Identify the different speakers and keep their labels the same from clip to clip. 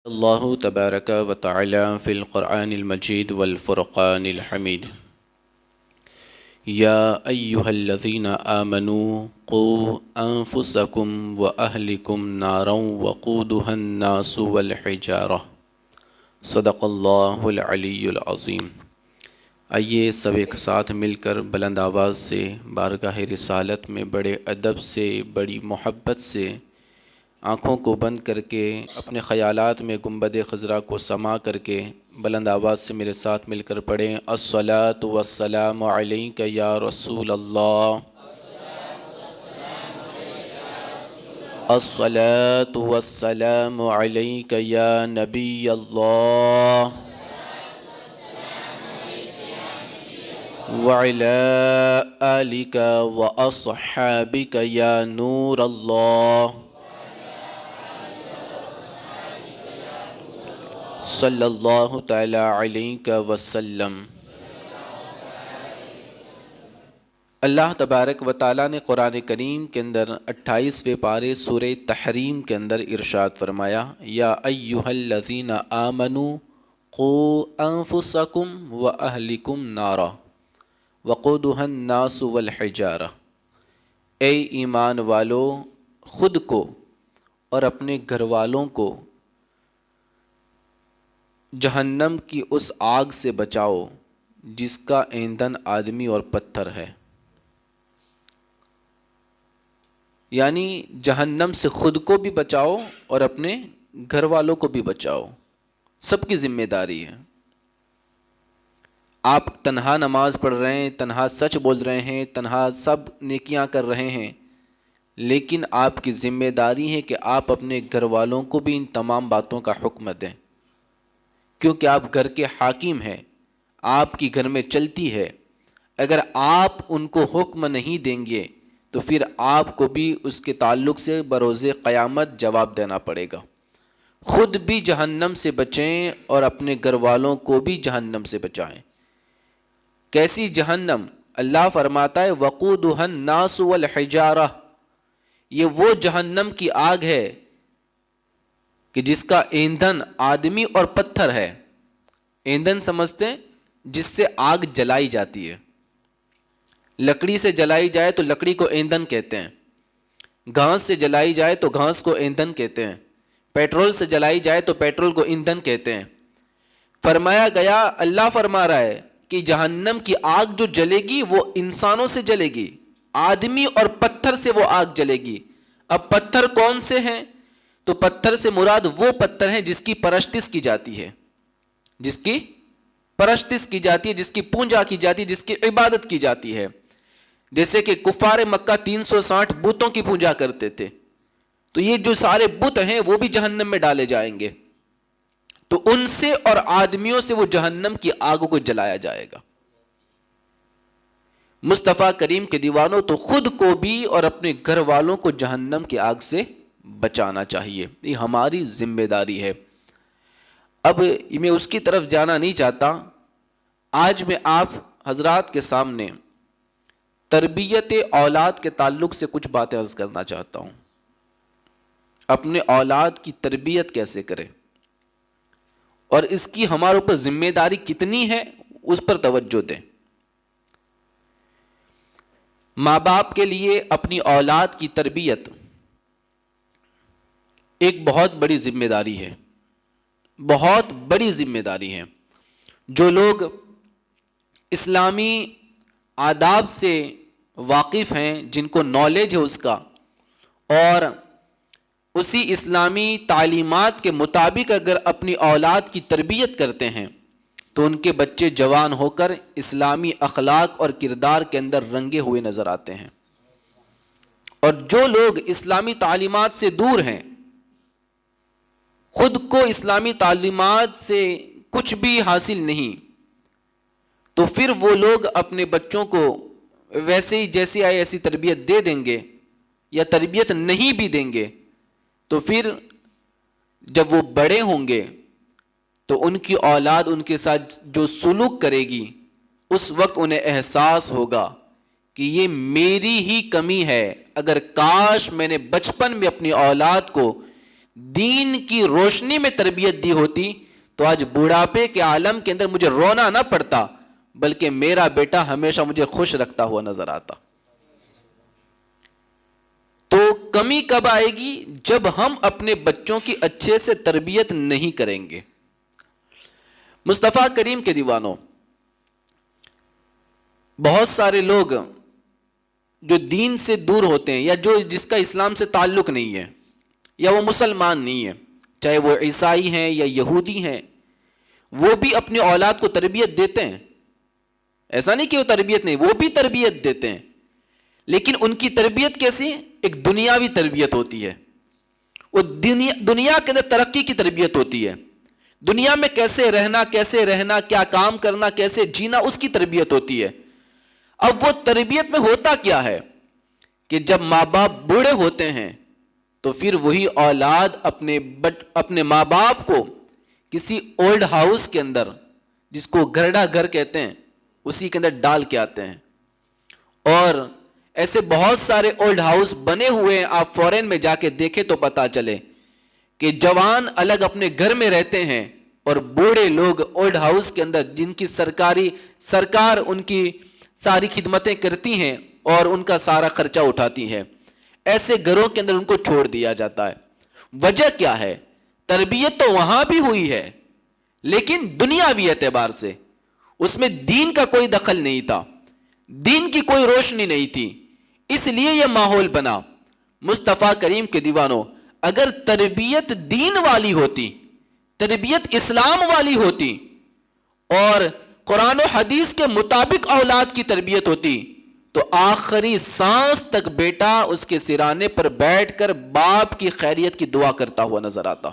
Speaker 1: اللہ تبارک و تعالی فی القرآن المجید والفرقان الحمید یا ایہا الذین آمنوا قوا انفسکم واہلکم نارا وقودها الناس والحجارہ صدق اللہ العلی العظیم۔ آئیے سب ایک ساتھ مل کر بلند آواز سے بارگاہ رسالت میں بڑے ادب سے بڑی محبت سے آنکھوں کو بند کر کے اپنے خیالات میں گنبد خضرا کو سما کر کے بلند آواز سے میرے ساتھ مل کر پڑھیں الصلاۃ والسلام علیک یا رسول اللہ، الصلاۃ والسلام علیک یا نبی اللہ، وعلی آلک واصحابک یا نور اللہ، صلی اللہ تعالی علیہ وسلم۔ اللہ تبارک و تعالیٰ نے قرآن کریم کے اندر 28ویں پارے سورہ تحریم کے اندر ارشاد فرمایا یا ایہا الذین آمنوا قوا انفسکم واہلکم نارا وقودها الناس والحجارہ، اے ایمان والو خود کو اور اپنے گھر والوں کو جہنم کی اس آگ سے بچاؤ جس کا ایندھن آدمی اور پتھر ہے، یعنی جہنم سے خود کو بھی بچاؤ اور اپنے گھر والوں کو بھی بچاؤ، سب کی ذمہ داری ہے۔ آپ تنہا نماز پڑھ رہے ہیں، تنہا سچ بول رہے ہیں، تنہا سب نیکیاں کر رہے ہیں، لیکن آپ کی ذمہ داری ہے کہ آپ اپنے گھر والوں کو بھی ان تمام باتوں کا حکم دیں، کیونکہ آپ گھر کے حاکم ہیں، آپ کی گھر میں چلتی ہے۔ اگر آپ ان کو حکم نہیں دیں گے تو پھر آپ کو بھی اس کے تعلق سے بروز قیامت جواب دینا پڑے گا۔ خود بھی جہنم سے بچیں اور اپنے گھر والوں کو بھی جہنم سے بچائیں۔ کیسی جہنم؟ اللہ فرماتا ہے وقودها الناس والحجارہ، یہ وہ جہنم کی آگ ہے کہ جس کا ایندھن آدمی اور پتھر ہے۔ ایندھن سمجھتے ہیں جس سے آگ جلائی جاتی ہے، لکڑی سے جلائی جائے تو لکڑی کو ایندھن کہتے ہیں، گھاس سے جلائی جائے تو گھاس کو ایندھن کہتے ہیں، پیٹرول سے جلائی جائے تو پیٹرول کو ایندھن کہتے ہیں۔ فرمایا گیا، اللہ فرما رہا ہے کہ جہنم کی آگ جو جلے گی وہ انسانوں سے جلے گی، آدمی اور پتھر سے وہ آگ جلے گی۔ اب پتھر کون سے ہیں؟ تو پتھر سے مراد وہ پتھر ہیں جس کی پرستش کی جاتی ہے، جس کی پرستش کی جاتی ہے، جس کی پوجا کی جاتی ہے، جس کی عبادت کی جاتی ہے۔ جیسے کہ کفار مکہ 360 بتوں کی پوجا کرتے تھے، تو یہ جو سارے بت ہیں وہ بھی جہنم میں ڈالے جائیں گے، تو ان سے اور آدمیوں سے وہ جہنم کی آگ کو جلایا جائے گا۔ مصطفیٰ کریم کے دیوانوں، تو خود کو بھی اور اپنے گھر والوں کو جہنم کی آگ سے بچانا چاہیے، یہ ہماری ذمہ داری ہے۔ اب میں اس کی طرف جانا نہیں چاہتا، آج میں آپ حضرات کے سامنے تربیت اولاد کے تعلق سے کچھ باتیں عرض کرنا چاہتا ہوں۔ اپنے اولاد کی تربیت کیسے کریں اور اس کی ہمارے اوپر ذمہ داری کتنی ہے، اس پر توجہ دیں۔ ماں باپ کے لیے اپنی اولاد کی تربیت ایک بہت بڑی ذمہ داری ہے، بہت بڑی ذمہ داری ہے۔ جو لوگ اسلامی آداب سے واقف ہیں، جن کو نالج ہے اس کا، اور اسی اسلامی تعلیمات کے مطابق اگر اپنی اولاد کی تربیت کرتے ہیں تو ان کے بچے جوان ہو کر اسلامی اخلاق اور کردار کے اندر رنگے ہوئے نظر آتے ہیں۔ اور جو لوگ اسلامی تعلیمات سے دور ہیں، خود کو اسلامی تعلیمات سے کچھ بھی حاصل نہیں، تو پھر وہ لوگ اپنے بچوں کو ویسے ہی جیسی آئے ایسی تربیت دے دیں گے، یا تربیت نہیں بھی دیں گے، تو پھر جب وہ بڑے ہوں گے تو ان کی اولاد ان کے ساتھ جو سلوک کرے گی، اس وقت انہیں احساس ہوگا کہ یہ میری ہی کمی ہے، اگر کاش میں نے بچپن میں اپنی اولاد کو دین کی روشنی میں تربیت دی ہوتی تو آج بڑھاپے کے عالم کے اندر مجھے رونا نہ پڑتا، بلکہ میرا بیٹا ہمیشہ مجھے خوش رکھتا ہوا نظر آتا۔ تو کمی کب آئے گی؟ جب ہم اپنے بچوں کی اچھے سے تربیت نہیں کریں گے۔ مصطفیٰ کریم کے دیوانوں، بہت سارے لوگ جو دین سے دور ہوتے ہیں، یا جس کا اسلام سے تعلق نہیں ہے، یا وہ مسلمان نہیں ہے، چاہے وہ عیسائی ہیں یا یہودی ہیں، وہ بھی اپنی اولاد کو تربیت دیتے ہیں۔ ایسا نہیں کہ وہ تربیت نہیں، وہ بھی تربیت دیتے ہیں، لیکن ان کی تربیت کیسی؟ ایک دنیاوی تربیت ہوتی ہے۔ وہ دنیا کے اندر ترقی کی تربیت ہوتی ہے، دنیا میں کیسے رہنا، کیا کام کرنا، کیسے جینا، اس کی تربیت ہوتی ہے۔ اب وہ تربیت میں ہوتا کیا ہے کہ جب ماں باپ بوڑھے ہوتے ہیں تو پھر وہی اولاد اپنے ماں باپ کو کسی اولڈ ہاؤس کے اندر، جس کو گھرڑا گھر کہتے ہیں، اسی کے اندر ڈال کے آتے ہیں۔ اور ایسے بہت سارے اولڈ ہاؤس بنے ہوئے ہیں، آپ فورن میں جا کے دیکھیں تو پتا چلے کہ جوان الگ اپنے گھر میں رہتے ہیں اور بوڑھے لوگ اولڈ ہاؤس کے اندر، جن کی سرکار ان کی ساری خدمتیں کرتی ہیں اور ان کا سارا خرچہ اٹھاتی ہے، ایسے گھروں کے اندر ان کو چھوڑ دیا جاتا ہے۔ وجہ کیا ہے؟ تربیت تو وہاں بھی ہوئی ہے، لیکن دنیاوی اعتبار سے اس میں دین کا کوئی دخل نہیں تھا، دین کی کوئی روشنی نہیں تھی، اس لیے یہ ماحول بنا۔ مصطفیٰ کریم کے دیوانوں، اگر تربیت دین والی ہوتی، تربیت اسلام والی ہوتی، اور قرآن و حدیث کے مطابق اولاد کی تربیت ہوتی، تو آخری سانس تک بیٹا اس کے سرانے پر بیٹھ کر باپ کی خیریت کی دعا کرتا ہوا نظر آتا،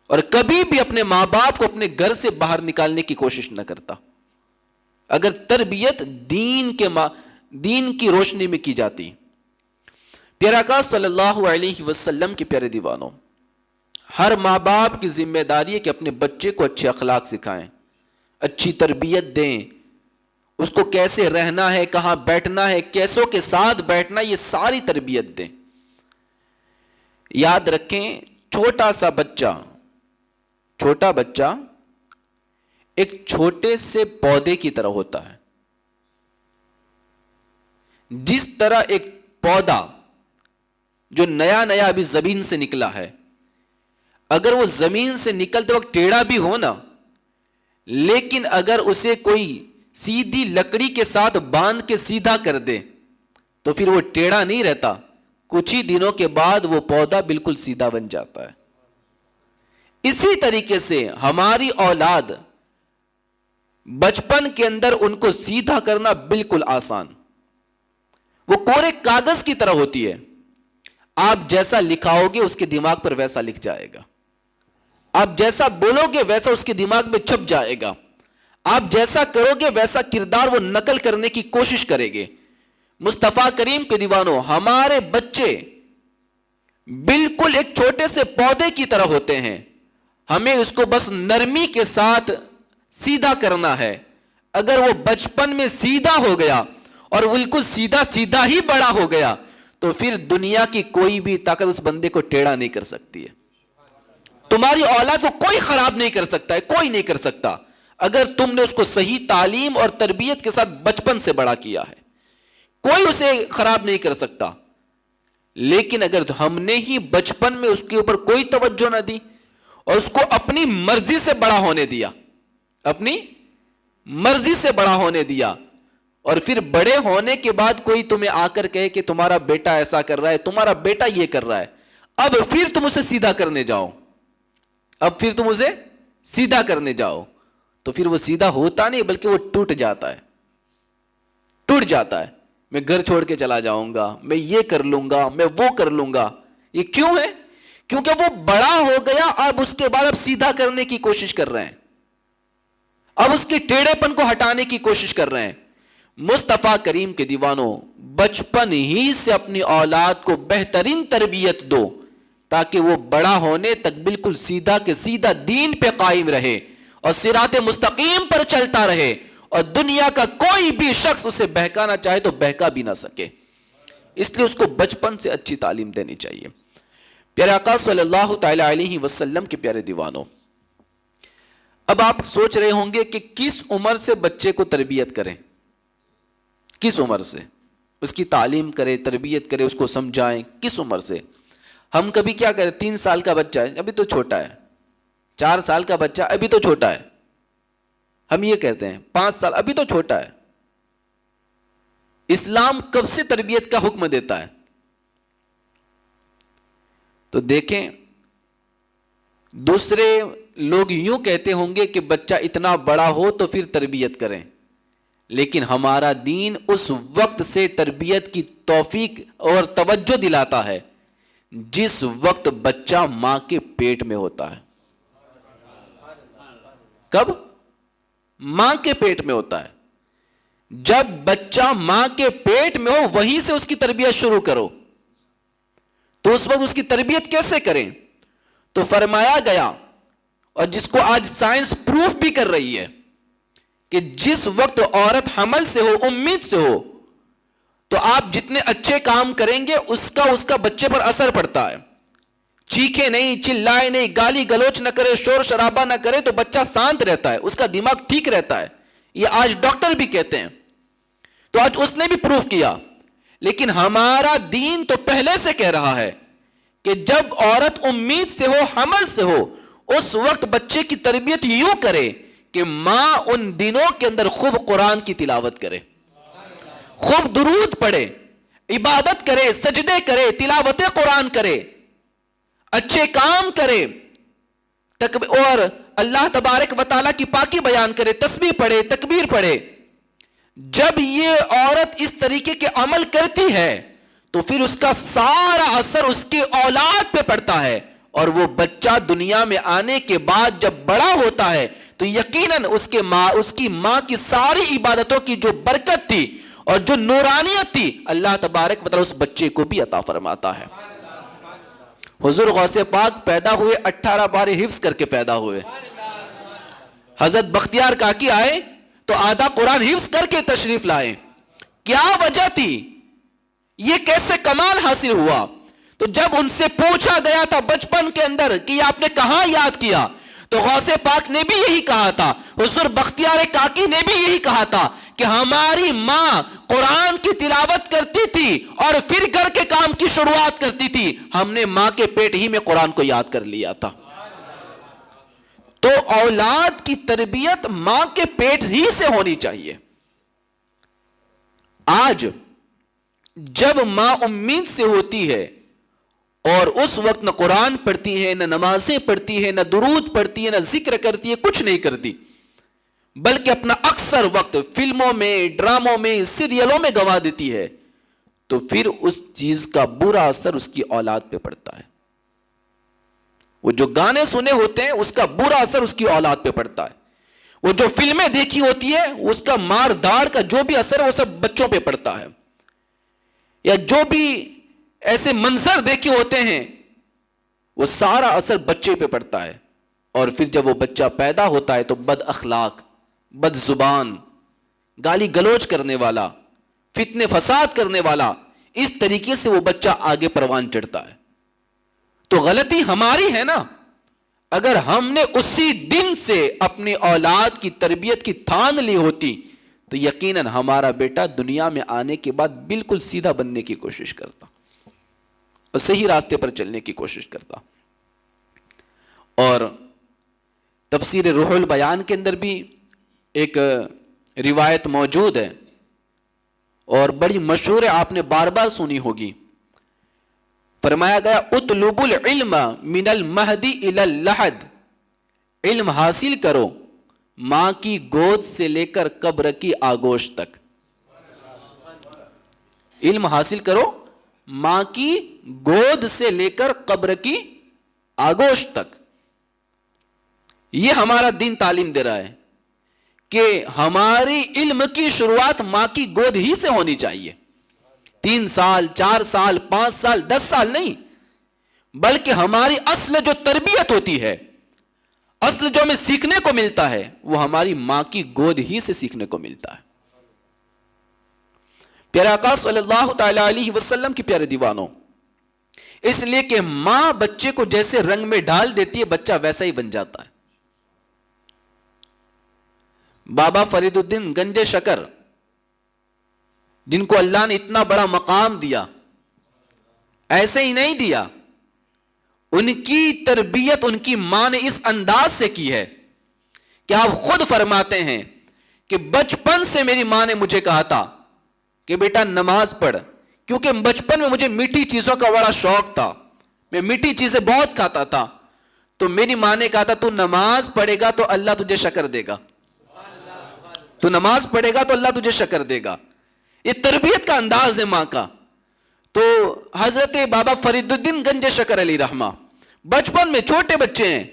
Speaker 1: اور کبھی بھی اپنے ماں باپ کو اپنے گھر سے باہر نکالنے کی کوشش نہ کرتا، اگر تربیت دین کی روشنی میں کی جاتی۔ پیارا آقا صلی اللہ علیہ وسلم کے پیارے دیوانوں، ہر ماں باپ کی ذمہ داری ہے کہ اپنے بچے کو اچھے اخلاق سکھائیں، اچھی تربیت دیں، اس کو کیسے رہنا ہے، کہاں بیٹھنا ہے، کیسوں کے ساتھ بیٹھنا، یہ ساری تربیت دیں۔ یاد رکھیں، چھوٹا بچہ ایک چھوٹے سے پودے کی طرح ہوتا ہے۔ جس طرح ایک پودا جو نیا ابھی زمین سے نکلا ہے، اگر وہ زمین سے نکلتے وقت ٹیڑھا بھی ہو نا، لیکن اگر اسے کوئی سیدھی لکڑی کے ساتھ باندھ کے سیدھا کر دے تو پھر وہ ٹیڑھا نہیں رہتا، کچھ ہی دنوں کے بعد وہ پودا بالکل سیدھا بن جاتا ہے۔ اسی طریقے سے ہماری اولاد، بچپن کے اندر ان کو سیدھا کرنا بالکل آسان، وہ کورے کاغذ کی طرح ہوتی ہے۔ آپ جیسا لکھاؤ گے اس کے دماغ پر ویسا لکھ جائے گا، آپ جیسا بولو گے ویسا اس کے دماغ میں چھپ جائے گا، آپ جیسا کرو گے ویسا کردار وہ نقل کرنے کی کوشش کرے گے۔ مصطفیٰ کریم کے دیوانوں، ہمارے بچے بالکل ایک چھوٹے سے پودے کی طرح ہوتے ہیں، ہمیں اس کو بس نرمی کے ساتھ سیدھا کرنا ہے۔ اگر وہ بچپن میں سیدھا ہو گیا اور بالکل سیدھا ہی بڑا ہو گیا تو پھر دنیا کی کوئی بھی طاقت اس بندے کو ٹیڑھا نہیں کر سکتی ہے۔ تمہاری اولاد کو کوئی خراب نہیں کر سکتا ہے، کوئی نہیں کر سکتا، اگر تم نے اس کو صحیح تعلیم اور تربیت کے ساتھ بچپن سے بڑا کیا ہے، کوئی اسے خراب نہیں کر سکتا۔ لیکن اگر ہم نے ہی بچپن میں اس کے اوپر کوئی توجہ نہ دی اور اس کو اپنی مرضی سے بڑا ہونے دیا، اپنی مرضی سے بڑا ہونے دیا، اور پھر بڑے ہونے کے بعد کوئی تمہیں آ کر کہے کہ تمہارا بیٹا ایسا کر رہا ہے، تمہارا بیٹا یہ کر رہا ہے، اب پھر تم اسے سیدھا کرنے جاؤ، تو پھر وہ سیدھا ہوتا نہیں بلکہ وہ ٹوٹ جاتا ہے۔ میں گھر چھوڑ کے چلا جاؤں گا، میں یہ کر لوں گا، میں وہ کر لوں گا۔ یہ کیوں ہے؟ کیونکہ وہ بڑا ہو گیا، اب اس کے بعد اب سیدھا کرنے کی کوشش کر رہے ہیں، اب اس کے ٹیڑھے پن کو ہٹانے کی کوشش کر رہے ہیں۔ مصطفیٰ کریم کے دیوانوں، بچپن ہی سے اپنی اولاد کو بہترین تربیت دو تاکہ وہ بڑا ہونے تک بالکل سیدھا کے سیدھا دین پہ قائم رہے اور صراط مستقیم پر چلتا رہے، اور دنیا کا کوئی بھی شخص اسے بہکانا چاہے تو بہکا بھی نہ سکے۔ اس لیے اس کو بچپن سے اچھی تعلیم دینی چاہیے۔ پیارے آقا صلی اللہ تعالی علیہ وسلم کے پیارے دیوانوں، اب آپ سوچ رہے ہوں گے کہ کس عمر سے بچے کو تربیت کریں، کس عمر سے اس کی تعلیم کرے، تربیت کرے، اس کو سمجھائیں، کس عمر سے؟ ہم کبھی کیا کریں، 3 سال کا بچہ ہے ابھی تو چھوٹا ہے، 4 سال کا بچہ ابھی تو چھوٹا ہے، ہم یہ کہتے ہیں 5 سال ابھی تو چھوٹا ہے۔ اسلام کب سے تربیت کا حکم دیتا ہے؟ تو دیکھیں، دوسرے لوگ یوں کہتے ہوں گے کہ بچہ اتنا بڑا ہو تو پھر تربیت کریں، لیکن ہمارا دین اس وقت سے تربیت کی توفیق اور توجہ دلاتا ہے جس وقت بچہ ماں کے پیٹ میں ہوتا ہے۔ کب؟ ماں کے پیٹ میں ہوتا ہے۔ جب بچہ ماں کے پیٹ میں ہو وہیں سے اس کی تربیت شروع کرو۔ تو اس وقت اس کی تربیت کیسے کریں؟ تو فرمایا گیا، اور جس کو آج سائنس پروف بھی کر رہی ہے، کہ جس وقت عورت حمل سے ہو، امید سے ہو، تو آپ جتنے اچھے کام کریں گے اس کا بچے پر اثر پڑتا ہے۔ چیخے نہیں، چلائے نہیں، گالی گلوچ نہ کرے، شور شرابہ نہ کرے تو بچہ شانت رہتا ہے، اس کا دماغ ٹھیک رہتا ہے، یہ آج ڈاکٹر بھی کہتے ہیں۔ تو آج اس نے بھی پروف کیا۔ لیکن ہمارا دین تو پہلے سے کہہ رہا ہے کہ جب عورت امید سے ہو، حمل سے ہو، اس وقت بچے کی تربیت یوں کرے کہ ماں ان دنوں کے اندر خوب قرآن کی تلاوت کرے، خوب درود پڑھے، عبادت کرے، سجدے کرے، تلاوت قرآن کرے، اچھے کام کرے، اور اللہ تبارک و تعالیٰ کی پاکی بیان کرے، تسبیح پڑھے، تکبیر پڑھے۔ جب یہ عورت اس طریقے کے عمل کرتی ہے تو پھر اس کا سارا اثر اس کی اولاد پہ پڑتا ہے، اور وہ بچہ دنیا میں آنے کے بعد جب بڑا ہوتا ہے تو یقیناً اس کی ماں کی ساری عبادتوں کی جو برکت تھی اور جو نورانیت تھی، اللہ تبارک و تعالیٰ اس بچے کو بھی عطا فرماتا ہے۔ حضور غوث پاک پیدا ہوئے 18 پارے حفظ کر کے پیدا ہوئے۔ حضرت بختیار کاکی آئے تو آدھا قرآن حفظ کر کے تشریف لائے۔ کیا وجہ تھی؟ یہ کیسے کمال حاصل ہوا؟ تو جب ان سے پوچھا گیا تھا بچپن کے اندر کہ یہ آپ نے کہاں یاد کیا، تو غوث پاک نے بھی یہی کہا تھا، حضور بختیار کاکی نے بھی یہی کہا تھا کہ ہماری ماں قرآن کی تلاوت کرتی تھی اور پھر گھر کے کام کی شروعات کرتی تھی، ہم نے ماں کے پیٹ ہی میں قرآن کو یاد کر لیا تھا۔ تو اولاد کی تربیت ماں کے پیٹ ہی سے ہونی چاہیے۔ آج جب ماں امید سے ہوتی ہے اور اس وقت نہ قرآن پڑھتی ہے، نہ نمازیں پڑھتی ہے، نہ درود پڑھتی ہے، نہ ذکر کرتی ہے، کچھ نہیں کرتی، بلکہ اپنا اکثر وقت فلموں میں، ڈراموں میں، سیریلوں میں گوا دیتی ہے، تو پھر اس چیز کا برا اثر اس کی اولاد پہ پڑتا ہے۔ وہ جو گانے سنے ہوتے ہیں اس کا برا اثر اس کی اولاد پہ پڑتا ہے، وہ جو فلمیں دیکھی ہوتی ہے اس کا مار داڑ کا جو بھی اثر ہے وہ سب بچوں پہ پڑتا ہے، یا جو بھی ایسے منظر دیکھے ہوتے ہیں وہ سارا اثر بچے پہ پڑتا ہے، اور پھر جب وہ بچہ پیدا ہوتا ہے تو بد اخلاق، بد زبان، گالی گلوچ کرنے والا، فتنے فساد کرنے والا، اس طریقے سے وہ بچہ آگے پروان چڑھتا ہے۔ تو غلطی ہماری ہے نا، اگر ہم نے اسی دن سے اپنی اولاد کی تربیت کی تھان لی ہوتی تو یقیناً ہمارا بیٹا دنیا میں آنے کے بعد بالکل سیدھا بننے کی کوشش کرتا اور صحیح راستے پر چلنے کی کوشش کرتا۔ اور تفسیر روح البیان کے اندر بھی ایک روایت موجود ہے اور بڑی مشہور ہے، آپ نے بار بار سنی ہوگی۔ فرمایا گیا اطلب العلم من المہدی الی اللحد، علم حاصل کرو ماں کی گود سے لے کر قبر کی آگوش تک۔ علم حاصل کرو ماں کی گود سے لے کر قبر کی آگوش تک۔ یہ ہمارا دین تعلیم دے رہا ہے کہ ہماری علم کی شروعات ماں کی گود ہی سے ہونی چاہیے۔ 3 سال، 4 سال، 5 سال، 10 سال نہیں، بلکہ ہماری اصل جو تربیت ہوتی ہے، اصل جو ہمیں سیکھنے کو ملتا ہے وہ ہماری ماں کی گود ہی سے سیکھنے کو ملتا ہے۔ پیارے آقا صلی اللہ تعالی علیہ وسلم کی پیارے دیوانوں، اس لیے کہ ماں بچے کو جیسے رنگ میں ڈال دیتی ہے بچہ ویسا ہی بن جاتا ہے. بابا فرید الدین گنج شکر جن کو اللہ نے اتنا بڑا مقام دیا، ایسے ہی نہیں دیا، ان کی تربیت ان کی ماں نے اس انداز سے کی ہے کہ آپ خود فرماتے ہیں کہ بچپن سے میری ماں نے مجھے کہا تھا کہ بیٹا نماز پڑھ، کیونکہ بچپن میں مجھے میٹھی چیزوں کا بڑا شوق تھا، میں میٹھی چیزیں بہت کھاتا تھا، تو میری ماں نے کہا تھا تو نماز پڑھے گا تو اللہ تجھے شکر دے گا، تو نماز پڑھے گا تو اللہ تجھے شکر دے گا. یہ تربیت کا انداز ہے ماں کا. تو حضرت بابا فرید الدین گنج شکر علی رحمہ بچپن میں چھوٹے بچے ہیں،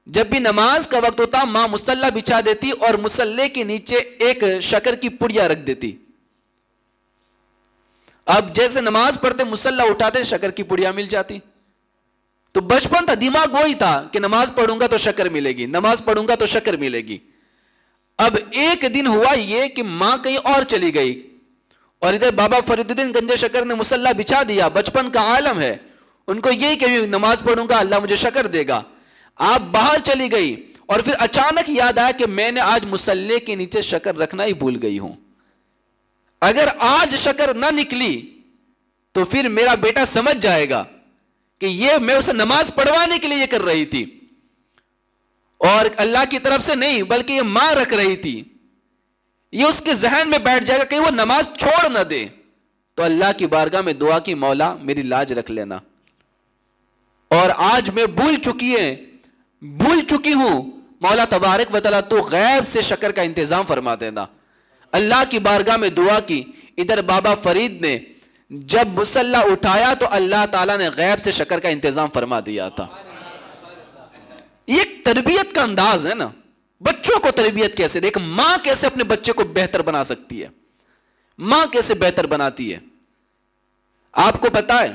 Speaker 1: جب بھی نماز کا وقت ہوتا ماں مصلی بچھا دیتی اور مصلی کے نیچے ایک شکر کی پڑیا رکھ دیتی. اب جیسے نماز پڑھتے مصلی اٹھاتے شکر کی پڑیا مل جاتی. تو بچپن تھا، دماغ وہی تھا کہ نماز پڑھوں گا تو شکر ملے گی، نماز پڑھوں گا تو شکر ملے گی. اب ایک دن ہوا یہ کہ ماں کہیں اور چلی گئی اور ادھر بابا فرید الدین گنج شکر نے مصلی بچھا دیا، بچپن کا عالم ہے، ان کو یہی کہ نماز پڑھوں گا اللہ مجھے شکر دے گا. آپ باہر چلی گئی اور پھر اچانک یاد آیا کہ میں نے آج مصلی کے نیچے شکر رکھنا ہی بھول گئی ہوں، اگر آج شکر نہ نکلی تو پھر میرا بیٹا سمجھ جائے گا کہ یہ میں اسے نماز پڑھوانے کے لیے یہ کر رہی تھی اور اللہ کی طرف سے نہیں بلکہ یہ ماں رکھ رہی تھی. یہ اس کے ذہن میں بیٹھ جائے گا کہ وہ نماز چھوڑ نہ دے. تو اللہ کی بارگاہ میں دعا کی مولا میری لاج رکھ لینا، اور آج میں بھول چکی ہوں مولا تبارک و تعالیٰ تو غیب سے شکر کا انتظام فرما دینا. اللہ کی بارگاہ میں دعا کی. ادھر بابا فرید نے جب مصلی اٹھایا تو اللہ تعالیٰ نے غیب سے شکر کا انتظام فرما دیا تھا. یہ ایک تربیت کا انداز ہے نا. بچوں کو تربیت کیسے دے، ایک ماں کیسے اپنے بچے کو بہتر بنا سکتی ہے، ماں کیسے بہتر بناتی ہے. آپ کو پتا ہے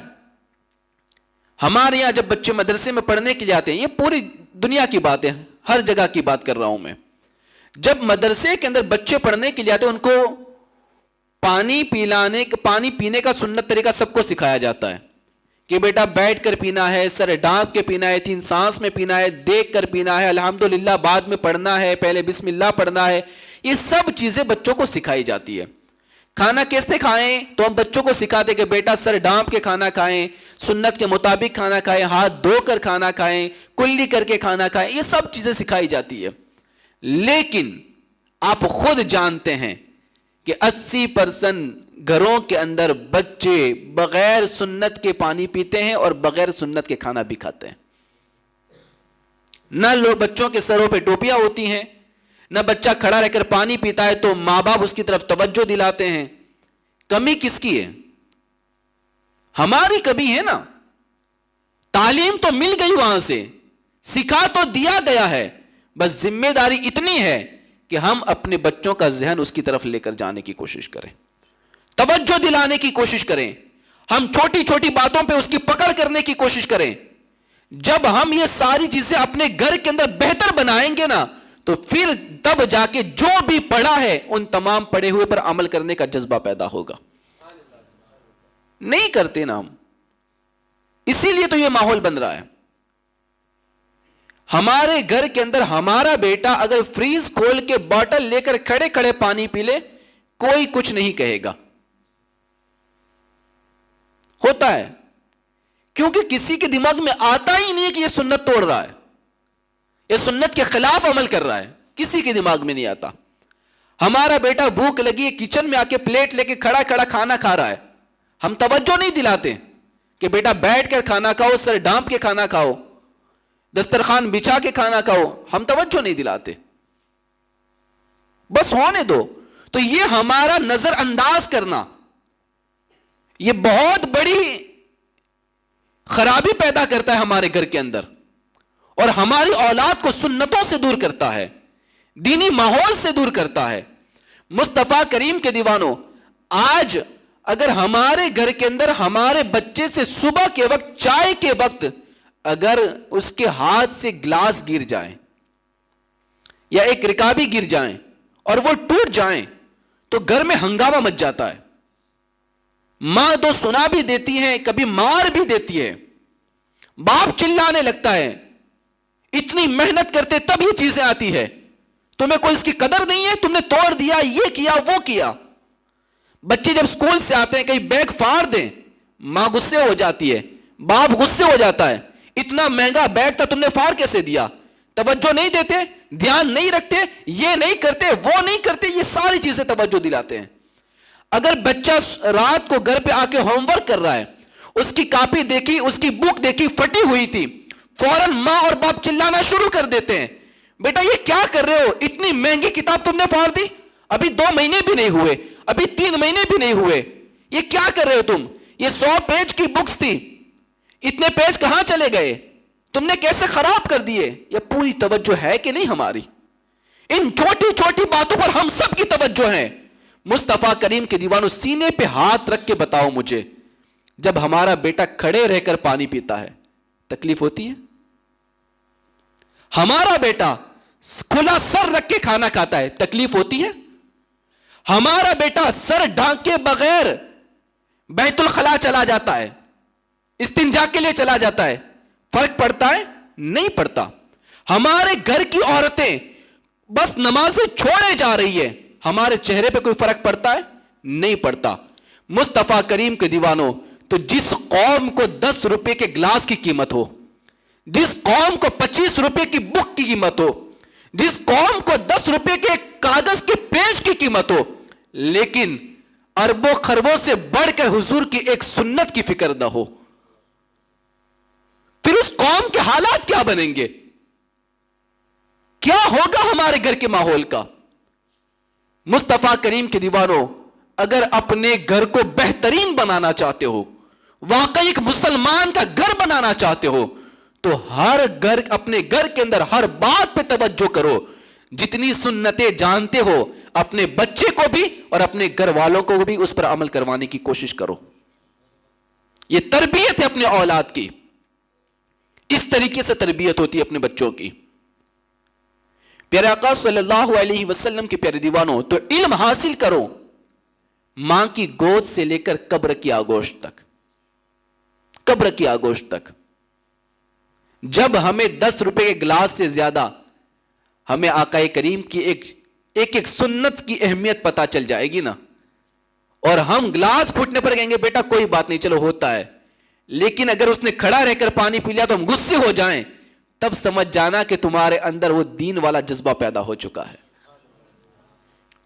Speaker 1: ہمارے یہاں جب بچے مدرسے میں پڑھنے کے لیے آتے ہیں، یہ پوری دنیا کی بات ہے، ہر جگہ کی بات کر رہا ہوں میں، جب مدرسے کے اندر بچے پڑھنے کے لیے آتے ہیں ان کو پانی پینے کا سنت طریقہ سب کو سکھایا جاتا ہے کہ بیٹا بیٹھ کر پینا ہے، سر ڈانپ کے پینا ہے، 3 سانس میں پینا ہے، دیکھ کر پینا ہے، الحمدللہ بعد میں پڑھنا ہے، پہلے بسم اللہ پڑھنا ہے. یہ سب چیزیں بچوں کو سکھائی جاتی ہے. کھانا کیسے کھائیں تو ہم بچوں کو سکھاتے کہ بیٹا سر ڈانپ کے کھانا کھائیں، سنت کے مطابق کھانا کھائیں، ہاتھ دھو کر کھانا کھائیں، کلی کر کے کھانا کھائیں. یہ سب چیزیں سکھائی جاتی ہے. لیکن آپ خود جانتے ہیں کہ 80% گھروں کے اندر بچے بغیر سنت کے پانی پیتے ہیں اور بغیر سنت کے کھانا بھی کھاتے ہیں. نہ بچوں کے سروں پہ ٹوپیاں ہوتی ہیں، نہ بچہ کھڑا رہ کر پانی پیتا ہے تو ماں باپ اس کی طرف توجہ دلاتے ہیں. کمی کس کی ہے؟ ہماری کمی ہے نا. تعلیم تو مل گئی وہاں سے، سکھا تو دیا گیا ہے، بس ذمہ داری اتنی ہے کہ ہم اپنے بچوں کا ذہن اس کی طرف لے کر جانے کی کوشش کریں، توجہ دلانے کی کوشش کریں، ہم چھوٹی چھوٹی باتوں پہ اس کی پکڑ کرنے کی کوشش کریں. جب ہم یہ ساری چیزیں اپنے گھر کے اندر بہتر بنائیں گے نا تو پھر تب جا کے جو بھی پڑھا ہے ان تمام پڑھے ہوئے پر عمل کرنے کا جذبہ پیدا ہوگا. نہیں کرتے نا ہم، اسی لیے تو یہ ماحول بن رہا ہے. ہمارے گھر کے اندر ہمارا بیٹا اگر فریز کھول کے بوتل لے کر کھڑے کھڑے پانی پی لے کوئی کچھ نہیں کہے گا. ہوتا ہے کیونکہ کسی کے دماغ میں آتا ہی نہیں ہے کہ یہ سنت توڑ رہا ہے، یہ سنت کے خلاف عمل کر رہا ہے، کسی کے دماغ میں نہیں آتا. ہمارا بیٹا بھوک لگی ہے کچن میں آ کے پلیٹ لے کے کھڑا کھڑا کھانا کھا رہا ہے، ہم توجہ نہیں دلاتے کہ بیٹا بیٹھ کر کھانا کھاؤ، سر ڈانپ کے کھانا کھاؤ، دسترخوان بچھا کے کھانا کھاؤ، ہم توجہ نہیں دلاتے، بس ہونے دو. تو یہ ہمارا نظر انداز کرنا یہ بہت بڑی خرابی پیدا کرتا ہے ہمارے گھر کے اندر، اور ہماری اولاد کو سنتوں سے دور کرتا ہے، دینی ماحول سے دور کرتا ہے. مصطفیٰ کریم کے دیوانوں، آج اگر ہمارے گھر کے اندر ہمارے بچے سے صبح کے وقت چائے کے وقت اگر اس کے ہاتھ سے گلاس گر جائیں یا ایک رکابی گر جائیں اور وہ ٹوٹ جائیں تو گھر میں ہنگامہ مچ جاتا ہے. ماں تو سنا بھی دیتی ہے، کبھی مار بھی دیتی ہے، باپ چلانے لگتا ہے، اتنی محنت کرتے تب یہ چیزیں آتی ہے، تمہیں کوئی اس کی قدر نہیں ہے، تم نے توڑ دیا، یہ کیا وہ کیا۔ بچے جب اسکول سے آتے ہیں کہیں بیگ پھاڑ دیں، ماں غصے ہو جاتی ہے، باپ غصے ہو جاتا ہے، اتنا مہنگا بیگ تھا تم نے پھاڑ کیسے دیا؟ توجہ نہیں دیتے، دھیان نہیں رکھتے، یہ نہیں کرتے وہ نہیں کرتے، یہ ساری چیزیں توجہ دلاتے ہیں۔ اگر بچہ رات کو گھر پہ آ کے ہوم ورک کر رہا ہے، اس کی کاپی دیکھی، اس کی بک دیکھی پھٹی ہوئی تھی، فوراً ماں اور باپ چلانا شروع کر دیتے ہیں، بیٹا یہ کیا کر رہے ہو، اتنی مہنگی کتاب تم نے پھاڑ دی، ابھی 2 مہینے بھی نہیں ہوئے، ابھی 3 مہینے بھی نہیں ہوئے، یہ کیا کر رہے ہو تم، یہ 100 پیج کی بکس تھی، اتنے پیج کہاں چلے گئے، تم نے کیسے خراب کر دیے؟ یہ پوری توجہ ہے کہ نہیں ہماری؟ ان چھوٹی چھوٹی باتوں پر ہم سب کی توجہ ہے۔ مصطفیٰ کریم کے دیوانوں، سینے پہ ہاتھ رکھ کے بتاؤ مجھے، جب ہمارا بیٹا کھڑے رہ کر پانی پیتا ہے تکلیف ہوتی ہے؟ ہمارا بیٹا کھلا سر رکھ کے کھانا کھاتا ہے تکلیف ہوتی ہے؟ ہمارا بیٹا سر ڈھانکے بغیر بیت الخلا چلا جاتا ہے، استنجا کے لیے چلا جاتا ہے، فرق پڑتا ہے؟ نہیں پڑتا۔ ہمارے گھر کی عورتیں بس نمازیں چھوڑے جا رہی ہے، ہمارے چہرے پہ کوئی فرق پڑتا ہے؟ نہیں پڑتا۔ مصطفیٰ کریم کے دیوانوں، تو جس قوم کو 10 روپے کے گلاس کی قیمت ہو، جس قوم کو 25 روپے کی بک کی قیمت ہو، جس قوم کو 10 روپے کے کاغذ کے پیج کی قیمت ہو، لیکن اربوں خربوں سے بڑھ کر حضور کی ایک سنت کی فکر نہ ہو، پھر اس قوم کے حالات کیا بنیں گے؟ کیا ہوگا ہمارے گھر کے ماحول کا؟ مصطفیٰ کریم کے دیوانوں، اگر اپنے گھر کو بہترین بنانا چاہتے ہو، واقعی ایک مسلمان کا گھر بنانا چاہتے ہو، تو ہر گھر، اپنے گھر کے اندر ہر بات پہ توجہ کرو، جتنی سنتیں جانتے ہو اپنے بچے کو بھی اور اپنے گھر والوں کو بھی اس پر عمل کروانے کی کوشش کرو۔ یہ تربیت ہے اپنے اولاد کی، اس طریقے سے تربیت ہوتی ہے اپنے بچوں کی۔ پیارے آقا صلی اللہ علیہ وسلم کے پیارے دیوانوں، تو علم حاصل کرو، ماں کی گود سے لے کر قبر کی آگوش تک، قبر کی آگوش تک۔ جب ہمیں 10 روپے کے گلاس سے زیادہ ہمیں آقا کریم کی ایک سنت کی اہمیت پتا چل جائے گی نا، اور ہم گلاس پھوٹنے پر کہیں گے بیٹا کوئی بات نہیں چلو ہوتا ہے، لیکن اگر اس نے کھڑا رہ کر پانی پی لیا تو ہم غصے ہو جائیں، تب سمجھ جانا کہ تمہارے اندر وہ دین والا جذبہ پیدا ہو چکا ہے،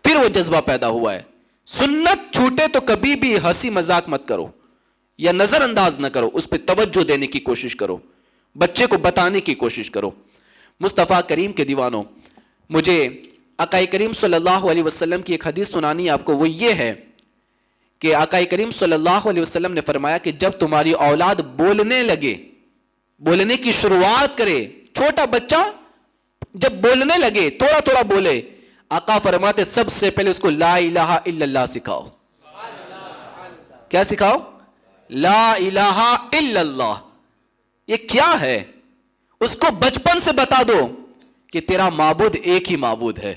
Speaker 1: پھر وہ جذبہ پیدا ہوا ہے۔ سنت چھوٹے تو کبھی بھی ہنسی مذاق مت کرو یا نظر انداز نہ کرو، اس پہ توجہ دینے کی کوشش کرو، بچے کو بتانے کی کوشش کرو۔ مصطفیٰ کریم کے دیوانوں، مجھے آقا کریم صلی اللہ علیہ وسلم کی ایک حدیث سنانی ہے آپ کو، وہ یہ ہے کہ آقا کریم صلی اللہ علیہ وسلم نے فرمایا کہ جب تمہاری اولاد بولنے لگے، بولنے کی شروعات کرے، چھوٹا بچہ جب بولنے لگے، تھوڑا تھوڑا بولے، آقا فرماتے سب سے پہلے اس کو لا الہ الا اللہ سکھاؤ۔ کیا سکھاؤ؟ لا الہ الا اللہ۔ یہ کیا ہے؟ اس کو بچپن سے بتا دو کہ تیرا معبود ایک ہی معبود ہے،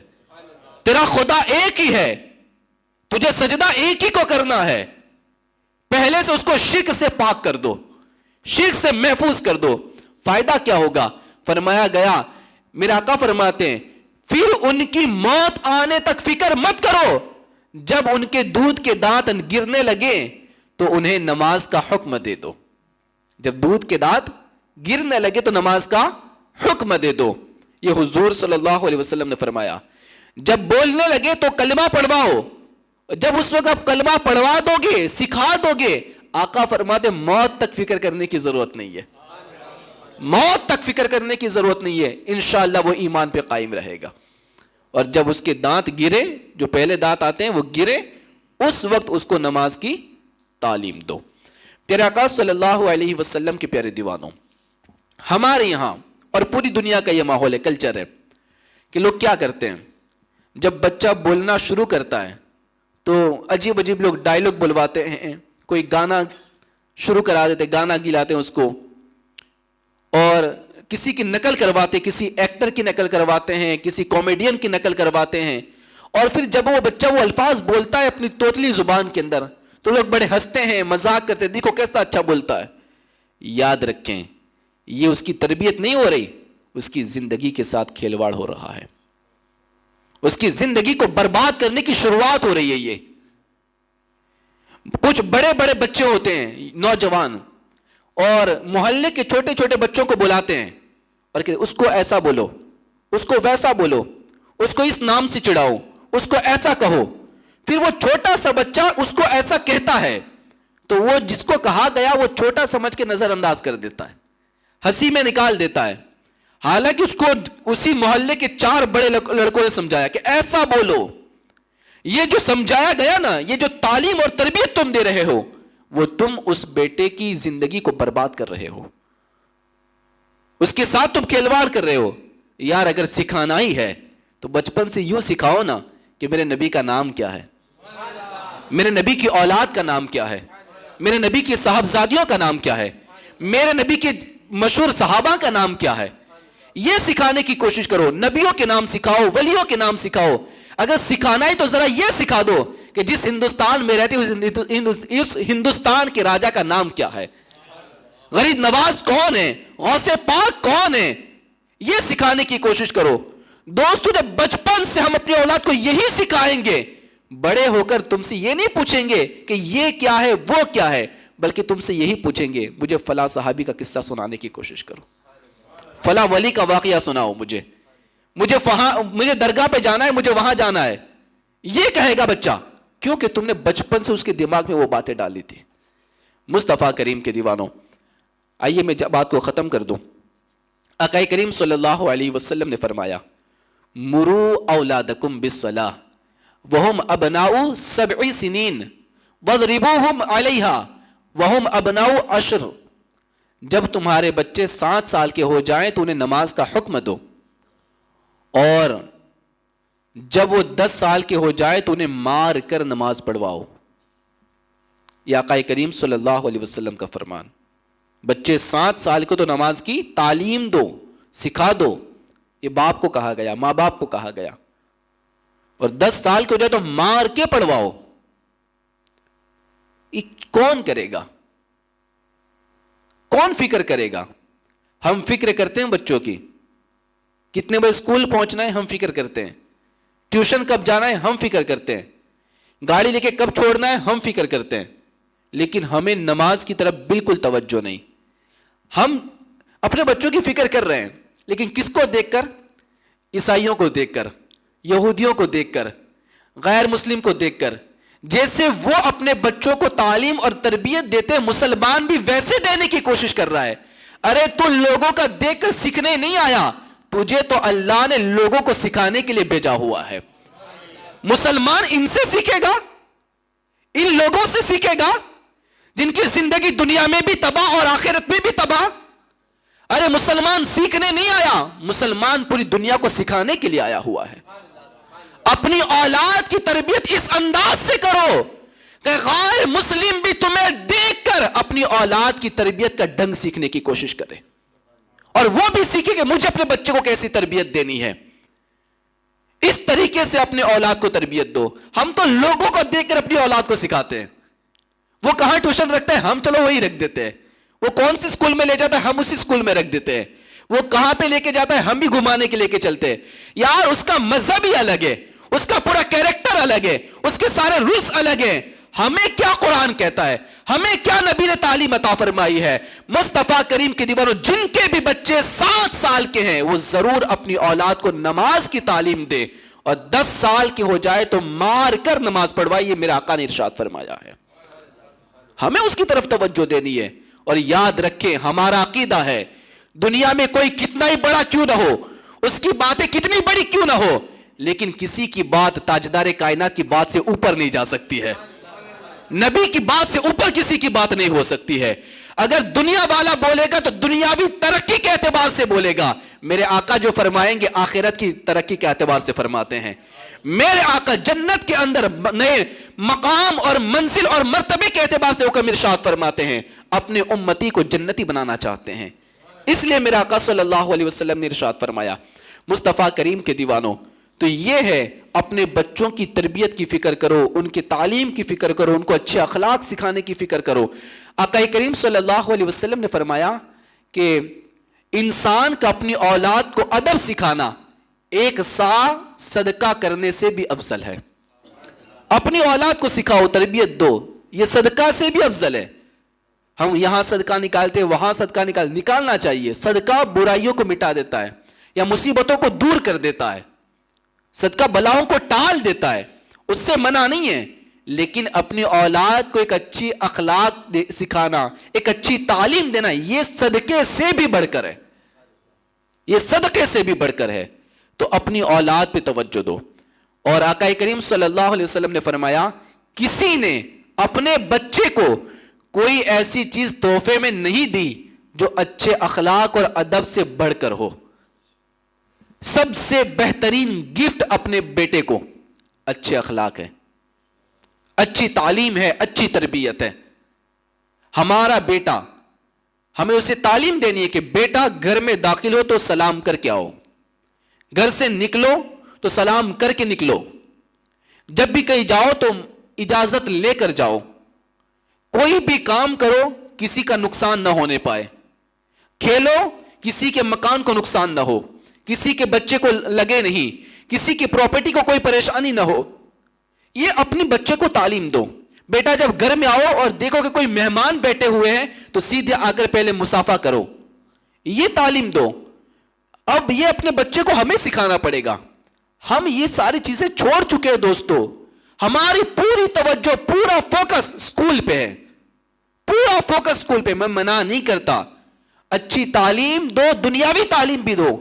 Speaker 1: تیرا خدا ایک ہی ہے، تجھے سجدہ ایک ہی کو کرنا ہے۔ پہلے سے اس کو شرک سے پاک کر دو، شرک سے محفوظ کر دو۔ فائدہ کیا ہوگا؟ فرمایا گیا، میرے آقا فرماتے ہیں پھر ان کی موت آنے تک فکر مت کرو، جب ان کے دودھ کے دانت گرنے لگے تو انہیں نماز کا حکم دے دو۔ جب دودھ کے دانت گرنے لگے تو نماز کا حکم دے دو۔ یہ حضور صلی اللہ علیہ وسلم نے فرمایا۔ جب بولنے لگے تو کلمہ پڑھواؤ، جب اس وقت آپ کلمہ پڑھوا دو گے، سکھا دو گے، آقا فرماتے موت تک فکر کرنے کی ضرورت نہیں ہے، موت تک فکر کرنے کی ضرورت نہیں ہے، انشاءاللہ وہ ایمان پہ قائم رہے گا۔ اور جب اس کے دانت گرے، جو پہلے دانت آتے ہیں وہ گرے، اس وقت اس کو نماز کی تعلیم دو۔ پیارے آقا صلی اللہ علیہ وسلم کے پیارے دیوانوں، ہمارے یہاں اور پوری دنیا کا یہ ماحول ہے، کلچر ہے کہ لوگ کیا کرتے ہیں، جب بچہ بولنا شروع کرتا ہے تو عجیب عجیب لوگ ڈائلاگ بلواتے ہیں، کوئی گانا شروع کرا دیتے، گانا گلاتے ہیں اس کو، اور کسی کی نقل کرواتے، کسی ایکٹر کی نقل کرواتے ہیں، کسی کامیڈین کی نقل کرواتے ہیں، اور پھر جب وہ بچہ وہ الفاظ بولتا ہے اپنی توتلی زبان کے اندر تو لوگ بڑے ہنستے ہیں، مذاق کرتے ہیں، دیکھو کیسا اچھا بولتا ہے۔ یاد رکھیں یہ اس کی تربیت نہیں ہو رہی، اس کی زندگی کے ساتھ کھیلواڑ ہو رہا ہے، اس کی زندگی کو برباد کرنے کی شروعات ہو رہی ہے۔ یہ کچھ بڑے بڑے بچے ہوتے ہیں نوجوان، اور محلے کے چھوٹے چھوٹے بچوں کو بلاتے ہیں اور کہ اس کو ایسا بولو، اس کو ویسا بولو، اس کو اس نام سے چڑھاؤ، اس کو ایسا کہو۔ پھر وہ چھوٹا سا بچہ اس کو ایسا کہتا ہے تو وہ جس کو کہا گیا وہ چھوٹا سمجھ کے نظر انداز کر دیتا ہے، ہنسی میں نکال دیتا ہے، حالانکہ اس کو اسی محلے کے 4 بڑے لڑکوں نے سمجھایا کہ ایسا بولو۔ یہ جو سمجھایا گیا نا، یہ جو تعلیم اور تربیت تم دے رہے ہو، وہ تم اس بیٹے کی زندگی کو برباد کر رہے ہو، اس کے ساتھ تم کھیلواڑ کر رہے ہو۔ یار اگر سکھانا ہی ہے تو بچپن سے یوں سکھاؤ نا کہ میرے نبی کا نام کیا ہے، میرے نبی کی اولاد کا نام کیا ہے، میرے نبی کی صاحبزادیوں کا نام کیا ہے، میرے نبی کے مشہور صحابہ کا نام کیا ہے، یہ سکھانے کی کوشش کرو۔ نبیوں کے نام سکھاؤ، ولیوں کے نام سکھاؤ۔ اگر سکھانا ہے تو ذرا یہ سکھا دو کہ جس ہندوستان میں رہتے اس ہندوستان کے راجا کا نام کیا ہے، غریب نواز کون ہے، غوث پاک کون ہے، یہ سکھانے کی کوشش کرو۔ دوستو جب بچپن سے ہم اپنی اولاد کو یہی سکھائیں گے، بڑے ہو کر تم سے یہ نہیں پوچھیں گے کہ یہ کیا ہے وہ کیا ہے، بلکہ تم سے یہی پوچھیں گے مجھے فلاں صحابی کا قصہ سنانے کی کوشش کرو، فلاں ولی کا واقعہ سناؤ، مجھے درگاہ پہ جانا ہے، مجھے وہاں جانا ہے، یہ کہے گا بچہ، کیونکہ تم نے بچپن سے اس کے دماغ میں وہ باتیں ڈالی تھی۔ مصطفیٰ کریم کے دیوانوں، آئیے میں بات کو ختم کر دوں۔ آقا کریم صلی اللہ علیہ وسلم نے فرمایا مرو اولادکم بالصلاۃ وہم ابناء 7 سنین واضربوہم علیہا وہم ابناء 10۔ جب تمہارے بچے 7 سال کے ہو جائیں تو انہیں نماز کا حکم دو، اور جب وہ 10 سال کے ہو جائے تو انہیں مار کر نماز پڑھواؤ۔ یہ آقا کریم صلی اللہ علیہ وسلم کا فرمان۔ بچے 7 سال کو تو نماز کی تعلیم دو، سکھا دو، یہ باپ کو کہا گیا، ماں باپ کو کہا گیا، اور 10 سال کے ہو جائے تو مار کے پڑھواؤ۔ یہ کون کرے گا؟ کون فکر کرے گا؟ ہم فکر کرتے ہیں بچوں کی، کتنے بجے اسکول پہنچنا ہے ہم فکر کرتے ہیں، ٹیوشن کب جانا ہے ہم فکر کرتے ہیں، گاڑی لے کے کب چھوڑنا ہے ہم فکر کرتے ہیں، لیکن ہمیں نماز کی طرف بالکل توجہ نہیں۔ ہم اپنے بچوں کی فکر کر رہے ہیں، لیکن کس کو دیکھ کر؟ عیسائیوں کو دیکھ کر، یہودیوں کو دیکھ کر، غیر مسلم کو دیکھ کر۔ جیسے وہ اپنے بچوں کو تعلیم اور تربیت دیتے، مسلمان بھی ویسے دینے کی کوشش کر رہا ہے۔ ارے تو لوگوں کا دیکھ کر سیکھنے نہیں آیا، تجھے تو اللہ نے لوگوں کو سکھانے کے لیے بھیجا ہوا ہے۔ مسلمان ان سے سیکھے گا، ان لوگوں سے سیکھے گا جن کی زندگی دنیا میں بھی تباہ اور آخرت میں بھی تباہ۔ ارے مسلمان سیکھنے نہیں آیا، مسلمان پوری دنیا کو سکھانے کے لیے آیا ہوا ہے۔ اپنی اولاد کی تربیت اس انداز سے کرو کہ غیر مسلم بھی تمہیں دیکھ کر اپنی اولاد کی تربیت کا ڈھنگ سیکھنے کی کوشش کرے، اور وہ بھی سیکھے کہ مجھے اپنے بچے کو کیسی تربیت دینی ہے۔ اس طریقے سے اپنے اولاد کو تربیت دو۔ ہم تو لوگوں کو دیکھ کر اپنی اولاد کو سکھاتے ہیں۔ وہ کہاں ٹیوشن رکھتے ہیں ہم چلو وہی رکھ دیتے ہیں، وہ کون سی اسکول میں لے جاتا ہے ہم اسی اسکول میں رکھ دیتے ہیں، وہ کہاں پہ لے کے جاتا ہے ہم بھی گھمانے کے لے کے چلتے ہیں۔ یار اس کا مذہب ہی الگ ہے، اس کا پورا کیریکٹر الگ ہے، اس کے سارے رولز الگ ہیں۔ ہمیں کیا قرآن کہتا ہے، ہمیں کیا نبی نے تعلیم عطا فرمائی ہے؟ مصطفیٰ کریم کے دیوانوں، جن کے بھی بچے 7 سال کے ہیں وہ ضرور اپنی اولاد کو نماز کی تعلیم دے، اور 10 سال کے ہو جائے تو مار کر نماز پڑھوائی۔ یہ میرے آقا نے ارشاد فرمایا ہے، ہمیں اس کی طرف توجہ دینی ہے۔ اور یاد رکھیں ہمارا عقیدہ ہے دنیا میں کوئی کتنا ہی بڑا کیوں نہ ہو، اس کی باتیں کتنی بڑی کیوں نہ ہو، لیکن کسی کی بات تاجدار کائنات کی بات سے اوپر نہیں جا سکتی ہے، نبی کی بات سے اوپر کسی کی بات نہیں ہو سکتی ہے۔ اگر دنیا والا بولے گا تو دنیاوی ترقی کے اعتبار سے بولے گا، میرے آقا جو فرمائیں گے آخرت کی ترقی کے اعتبار سے فرماتے ہیں۔ میرے آقا جنت کے اندر نئے مقام اور منزل اور مرتبے کے اعتبار سے حکم ارشاد فرماتے ہیں، اپنے امتی کو جنتی بنانا چاہتے ہیں۔ اس لیے میرے آقا صلی اللہ علیہ وسلم نے ارشاد فرمایا، مصطفیٰ کریم کے دیوانوں، تو یہ ہے اپنے بچوں کی تربیت کی فکر کرو، ان کی تعلیم کی فکر کرو، ان کو اچھے اخلاق سکھانے کی فکر کرو۔ آقا کریم صلی اللہ علیہ وسلم نے فرمایا کہ انسان کا اپنی اولاد کو ادب سکھانا ایک سا صدقہ کرنے سے بھی افضل ہے. اپنی اولاد کو سکھاؤ، تربیت دو، یہ صدقہ سے بھی افضل ہے. ہم یہاں صدقہ نکالتے وہاں صدقہ نکالنا چاہیے. صدقہ برائیوں کو مٹا دیتا ہے یا مصیبتوں کو دور کر دیتا ہے. صدقہ بلاؤں کو ٹال دیتا ہے، اس سے منع نہیں ہے. لیکن اپنی اولاد کو ایک اچھی اخلاق سکھانا، ایک اچھی تعلیم دینا، یہ صدقے سے بھی بڑھ کر ہے. یہ صدقے سے بھی بڑھ کر ہے. تو اپنی اولاد پہ توجہ دو. اور آقا کریم صلی اللہ علیہ وسلم نے فرمایا، کسی نے اپنے بچے کو کوئی ایسی چیز تحفے میں نہیں دی جو اچھے اخلاق اور ادب سے بڑھ کر ہو. سب سے بہترین گفٹ اپنے بیٹے کو اچھے اخلاق ہے، اچھی تعلیم ہے، اچھی تربیت ہے. ہمارا بیٹا، ہمیں اسے تعلیم دینی ہے کہ بیٹا گھر میں داخل ہو تو سلام کر کے آؤ، گھر سے نکلو تو سلام کر کے نکلو، جب بھی کہیں جاؤ تو اجازت لے کر جاؤ، کوئی بھی کام کرو کسی کا نقصان نہ ہونے پائے، کھیلو کسی کے مکان کو نقصان نہ ہو، کسی کے بچے کو لگے نہیں، کسی کی پراپرٹی کو کوئی پریشانی نہ ہو. یہ اپنے بچے کو تعلیم دو. بیٹا جب گھر میں آؤ اور دیکھو کہ کوئی مہمان بیٹھے ہوئے ہیں تو سیدھے آ کر پہلے مصافحہ کرو، یہ تعلیم دو. اب یہ اپنے بچے کو ہمیں سکھانا پڑے گا. ہم یہ ساری چیزیں چھوڑ چکے ہیں دوستو. ہماری پوری توجہ، پورا فوکس اسکول پہ ہے، پورا فوکس اسکول پہ. میں منع نہیں کرتا، اچھی تعلیم دو، دنیاوی تعلیم بھی دو،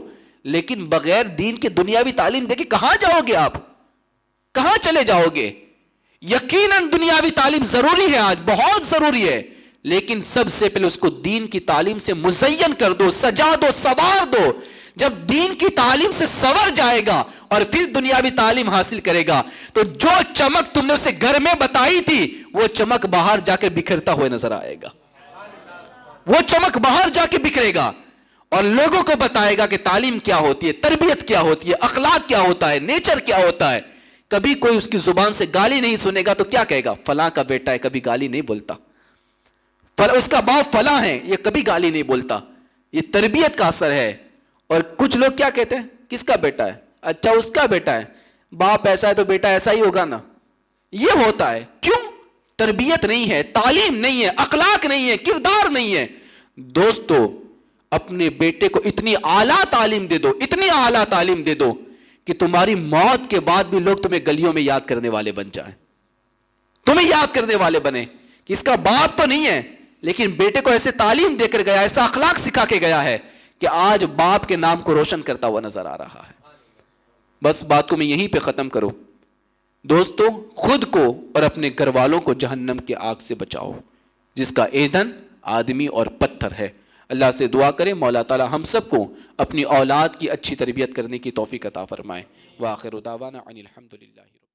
Speaker 1: لیکن بغیر دین کے دنیاوی تعلیم دے کے کہاں جاؤ گے آپ؟ کہاں چلے جاؤ گے؟ یقیناً دنیاوی تعلیم ضروری ہے، آج بہت ضروری ہے، لیکن سب سے پہلے اس کو دین کی تعلیم سے مزین کر دو، سجا دو، سوار دو. جب دین کی تعلیم سے سور جائے گا اور پھر دنیاوی تعلیم حاصل کرے گا تو جو چمک تم نے اسے گھر میں بتائی تھی وہ چمک باہر جا کے بکھرتا ہوئے نظر آئے گا. وہ چمک باہر جا کے بکھرے گا اور لوگوں کو بتائے گا کہ تعلیم کیا ہوتی ہے، تربیت کیا ہوتی ہے، اخلاق کیا ہوتا ہے، نیچر کیا ہوتا ہے. کبھی کوئی اس کی زبان سے گالی نہیں سنے گا تو کیا کہے گا؟ فلاں کا بیٹا ہے، کبھی گالی نہیں بولتا، اس کا باپ فلاں ہے، یہ کبھی گالی نہیں بولتا. یہ تربیت کا اثر ہے. اور کچھ لوگ کیا کہتے ہیں؟ کس کا بیٹا ہے؟ اچھا اس کا بیٹا ہے، باپ ایسا ہے تو بیٹا ایسا ہی ہوگا نا. یہ ہوتا ہے. کیوں؟ تربیت نہیں ہے، تعلیم نہیں ہے، اخلاق نہیں ہے، کردار نہیں ہے. دوستو اپنے بیٹے کو اتنی اعلیٰ تعلیم دے دو، اتنی اعلیٰ تعلیم دے دو کہ تمہاری موت کے بعد بھی لوگ تمہیں گلیوں میں یاد کرنے والے بن جائیں، تمہیں یاد کرنے والے بنے کہ اس کا باپ تو نہیں ہے لیکن بیٹے کو ایسے تعلیم دے کر گیا، ایسا اخلاق سکھا کے گیا ہے کہ آج باپ کے نام کو روشن کرتا ہوا نظر آ رہا ہے. بس بات کو میں یہیں پہ ختم کروں. دوستو خود کو اور اپنے گھر والوں کو جہنم کی آگ سے بچاؤ جس کا ایندھن آدمی اور پتھر ہے. اللہ سے دعا کریں مولا تعالی ہم سب کو اپنی اولاد کی اچھی تربیت کرنے کی توفیق عطا فرمائے. وآخر دعوانا ان الحمد للہ.